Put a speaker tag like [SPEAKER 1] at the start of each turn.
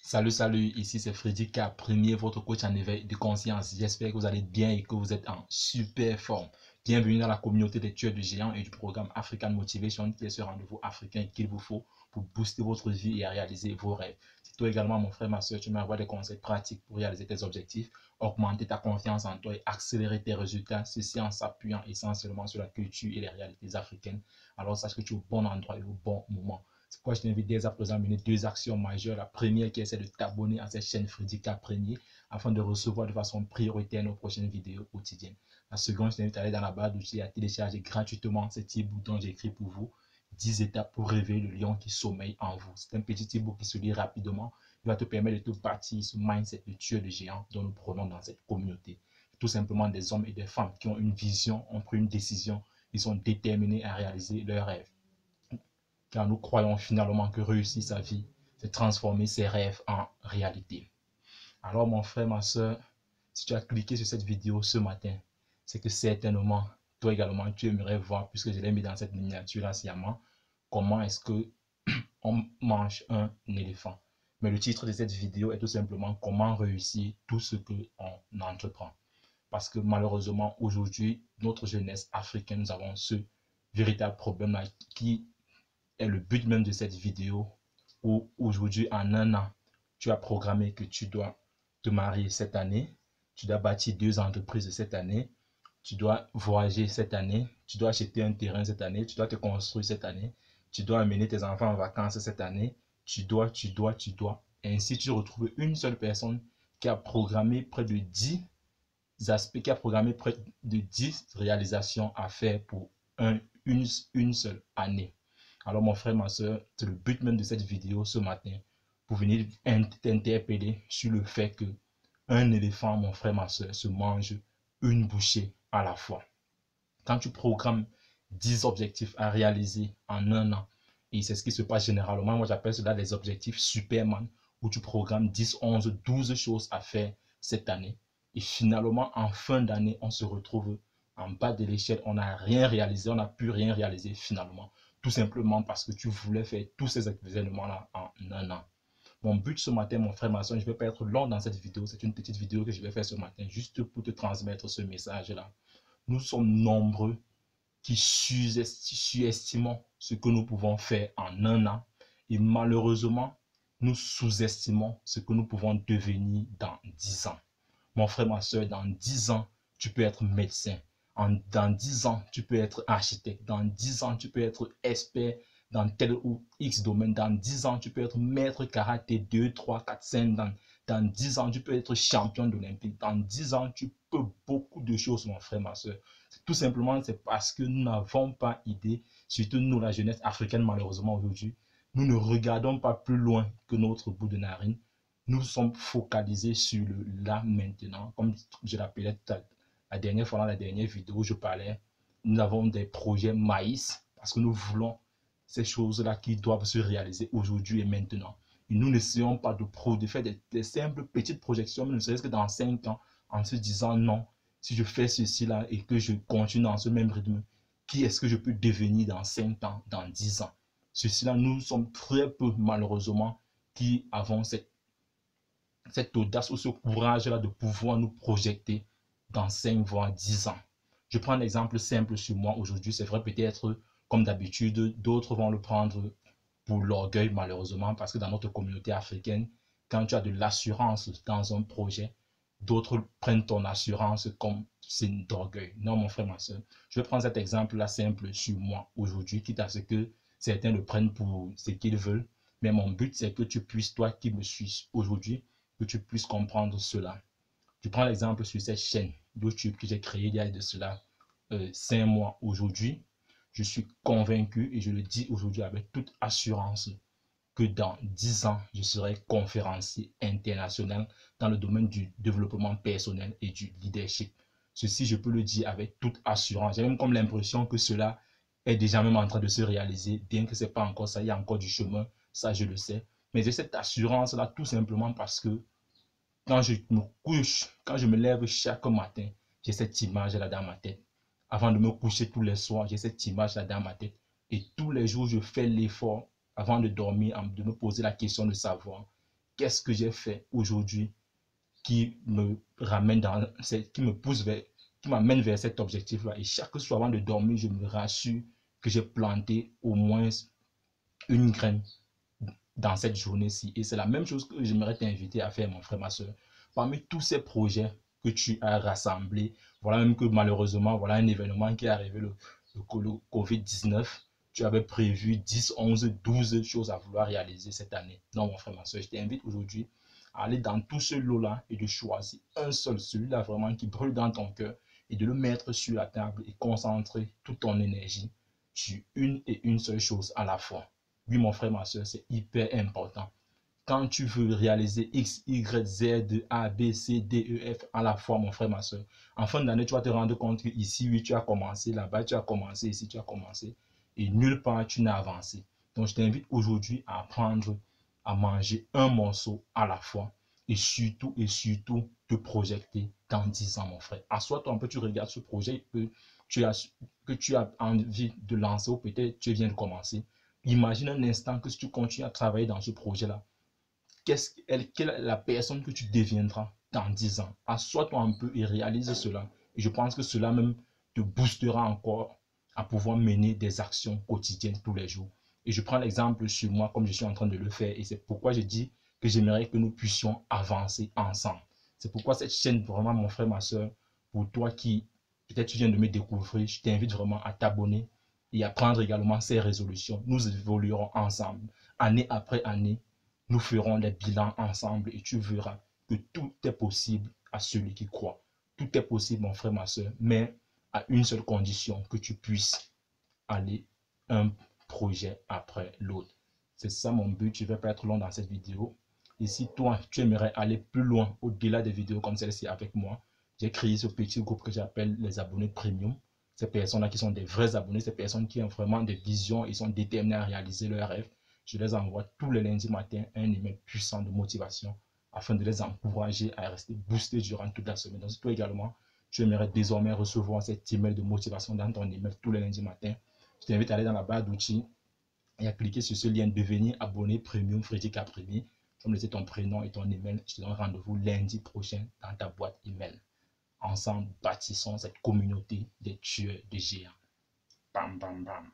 [SPEAKER 1] Salut, ici c'est Freddy K, premier votre coach en éveil de conscience. J'espère que vous allez bien et que vous êtes en super forme. Bienvenue dans la communauté des tueurs de géants et du programme African Motivation qui est ce rendez-vous africain qu'il vous faut pour booster votre vie et réaliser vos rêves. Si toi également, mon frère, ma soeur, tu m'envoies des conseils pratiques pour réaliser tes objectifs, augmenter ta confiance en toi et accélérer tes résultats, ceci en s'appuyant essentiellement sur la culture et les réalités africaines, alors sache que tu es au bon endroit et au bon moment. C'est pourquoi je t'invite dès à présent à mener deux actions majeures. La première qui est de t'abonner à cette chaîne Freddy K Premier afin de recevoir de façon prioritaire nos prochaines vidéos quotidiennes. La seconde, je t'invite à aller dans la barre d'outils et à télécharger gratuitement ce petit bout dont j'ai écrit pour vous 10 étapes pour réveiller le lion qui sommeille en vous. C'est un petit bout qui se lit rapidement. Il va te permettre de te bâtir ce mindset de tueur de géants dont nous prenons dans cette communauté. Tout simplement des hommes et des femmes qui ont une vision, ont pris une décision, ils sont déterminés à réaliser leurs rêves. Car nous croyons finalement que réussir sa vie, c'est transformer ses rêves en réalité. Alors mon frère, ma soeur, si tu as cliqué sur cette vidéo ce matin, c'est que certainement, toi également, tu aimerais voir, puisque je l'ai mis dans cette miniature sciemment, comment est-ce que on mange un éléphant. Mais le titre de cette vidéo est tout simplement comment réussir tout ce qu'on entreprend. Parce que malheureusement, aujourd'hui, notre jeunesse africaine, nous avons ce véritable problème-là qui est le but même de cette vidéo où aujourd'hui en un an, tu as programmé que tu dois te marier cette année, tu dois bâtir 2 entreprises cette année, tu dois voyager cette année, tu dois acheter un terrain cette année, tu dois te construire cette année, tu dois amener tes enfants en vacances cette année, tu dois. Et ainsi, tu retrouves une seule personne qui a programmé près de 10 aspects, qui a programmé près de 10 réalisations à faire pour une seule année. Alors mon frère, ma soeur, c'est le but même de cette vidéo ce matin, pour venir t'interpeller sur le fait que un éléphant, mon frère, ma soeur, se mange une bouchée à la fois. Quand tu programmes 10 objectifs à réaliser en un an, et c'est ce qui se passe généralement, moi j'appelle cela les objectifs Superman, où tu programmes 10, 11, 12 choses à faire cette année. Et finalement, en fin d'année, on se retrouve en bas de l'échelle, on n'a rien réalisé, on n'a pu rien réaliser finalement. Tout simplement parce que tu voulais faire tous ces événements-là en un an. Mon but ce matin, mon frère, ma soeur, je ne vais pas être long dans cette vidéo. C'est une petite vidéo que je vais faire ce matin, juste pour te transmettre ce message-là. Nous sommes nombreux qui surestimons ce que nous pouvons faire en un an. Et malheureusement, nous sous-estimons ce que nous pouvons devenir dans 10 ans. Mon frère, ma soeur, dans 10 ans, tu peux être médecin. Dans 10 ans, tu peux être architecte. Dans 10 ans, tu peux être expert dans tel ou X domaine. Dans 10 ans, tu peux être maître karaté 2, 3, 4, 5. Dans 10 ans, tu peux être champion olympique. Dans 10 ans, tu peux beaucoup de choses, mon frère, ma soeur. Tout simplement, c'est parce que nous n'avons pas idée, surtout nous, la jeunesse africaine, malheureusement aujourd'hui, nous ne regardons pas plus loin que notre bout de narine. Nous sommes focalisés sur le là maintenant, comme je l'appelais la dernière fois dans la dernière vidéo où je parlais. Nous avons des projets maïs parce que nous voulons ces choses-là qui doivent se réaliser aujourd'hui et maintenant. Et nous n'essayons pas de faire des simples petites projections, mais ne serait-ce que dans 5 ans, en se disant non, si je fais ceci là et que je continue dans ce même rythme, qui est-ce que je peux devenir dans 5 ans, dans 10 ans? Ceci là, nous sommes très peu malheureusement qui avons cette audace ou ce courage-là de pouvoir nous projeter dans 5 voire 10 ans. Je prends un exemple simple sur moi aujourd'hui. C'est vrai, peut-être, comme d'habitude, d'autres vont le prendre pour l'orgueil, malheureusement, parce que dans notre communauté africaine, quand tu as de l'assurance dans un projet, d'autres prennent ton assurance comme signe d'orgueil. Non, mon frère, ma soeur. Je vais prendre cet exemple-là simple sur moi aujourd'hui, quitte à ce que certains le prennent pour ce qu'ils veulent. Mais mon but, c'est que tu puisses, toi qui me suis aujourd'hui, que tu puisses comprendre cela. Je prends l'exemple sur cette chaîne YouTube que j'ai créée il y a de cela 5 mois aujourd'hui. Je suis convaincu et je le dis aujourd'hui avec toute assurance que dans 10 ans, je serai conférencier international dans le domaine du développement personnel et du leadership. Ceci, je peux le dire avec toute assurance. J'ai même comme l'impression que cela est déjà même en train de se réaliser, bien que ce n'est pas encore ça, il y a encore du chemin, ça je le sais. Mais j'ai cette assurance-là tout simplement parce que quand je me couche, quand je me lève chaque matin, j'ai cette image-là dans ma tête. Avant de me coucher tous les soirs, j'ai cette image-là dans ma tête. Et tous les jours, je fais l'effort, avant de dormir, de me poser la question de savoir qu'est-ce que j'ai fait aujourd'hui qui me ramène qui me pousse vers, qui m'amène vers cet objectif-là. Et chaque soir avant de dormir, je me rassure que j'ai planté au moins une graine dans cette journée-ci. Et c'est la même chose que j'aimerais t'inviter à faire, mon frère, ma soeur. Parmi tous ces projets que tu as rassemblés, voilà même que malheureusement, voilà un événement qui est arrivé, le Covid-19. Tu avais prévu 10, 11, 12 choses à vouloir réaliser cette année. Non, mon frère, ma soeur, je t'invite aujourd'hui à aller dans tout ce lot-là et de choisir un seul, celui-là vraiment qui brûle dans ton cœur, et de le mettre sur la table et concentrer toute ton énergie sur une et une seule chose à la fois. Oui, mon frère, ma soeur, c'est hyper important. Quand tu veux réaliser X, Y, Z, A, B, C, D, E, F à la fois, mon frère, ma soeur, en fin d'année, tu vas te rendre compte que ici, oui, tu as commencé, là-bas, tu as commencé, ici, tu as commencé, et nulle part, tu n'as avancé. Donc, je t'invite aujourd'hui à apprendre à manger un morceau à la fois, et surtout, te projeter dans 10 ans, mon frère. Assois-toi un peu, tu regardes ce projet que tu as envie de lancer, ou peut-être tu viens de commencer. Imagine un instant que si tu continues à travailler dans ce projet-là, quelle est la personne que tu deviendras dans 10 ans. Assois-toi un peu et réalise cela. Et je pense que cela même te boostera encore à pouvoir mener des actions quotidiennes tous les jours. Et je prends l'exemple sur moi comme je suis en train de le faire. Et c'est pourquoi je dis que j'aimerais que nous puissions avancer ensemble. C'est pourquoi cette chaîne, vraiment, mon frère, ma soeur, pour toi qui peut-être tu viens de me découvrir, je t'invite vraiment à t'abonner et à prendre également ces résolutions. Nous évoluerons ensemble, année après année. Nous ferons les bilans ensemble et tu verras que tout est possible à celui qui croit. Tout est possible, mon frère, ma soeur, mais à une seule condition, que tu puisses aller un projet après l'autre. C'est ça mon but. Je ne vais pas être long dans cette vidéo. Et si toi, tu aimerais aller plus loin, au-delà des vidéos comme celle-ci avec moi, j'ai créé ce petit groupe que j'appelle les abonnés premium. Ces personnes-là qui sont des vrais abonnés, ces personnes qui ont vraiment des visions, ils sont déterminés à réaliser leurs rêves. Je les envoie tous les lundis matin un email puissant de motivation afin de les encourager à rester boostés durant toute la semaine. Donc, si toi également, tu aimerais désormais recevoir cet email de motivation dans ton email tous les lundis matin, je t'invite à aller dans la barre d'outils et à cliquer sur ce lien devenir abonné premium Frédéric Apremi. Comme le dit ton prénom et ton email, je te donne rendez-vous lundi prochain dans ta boîte email. Ensemble, bâtissons cette communauté des tueurs de géants. Bam, bam, bam.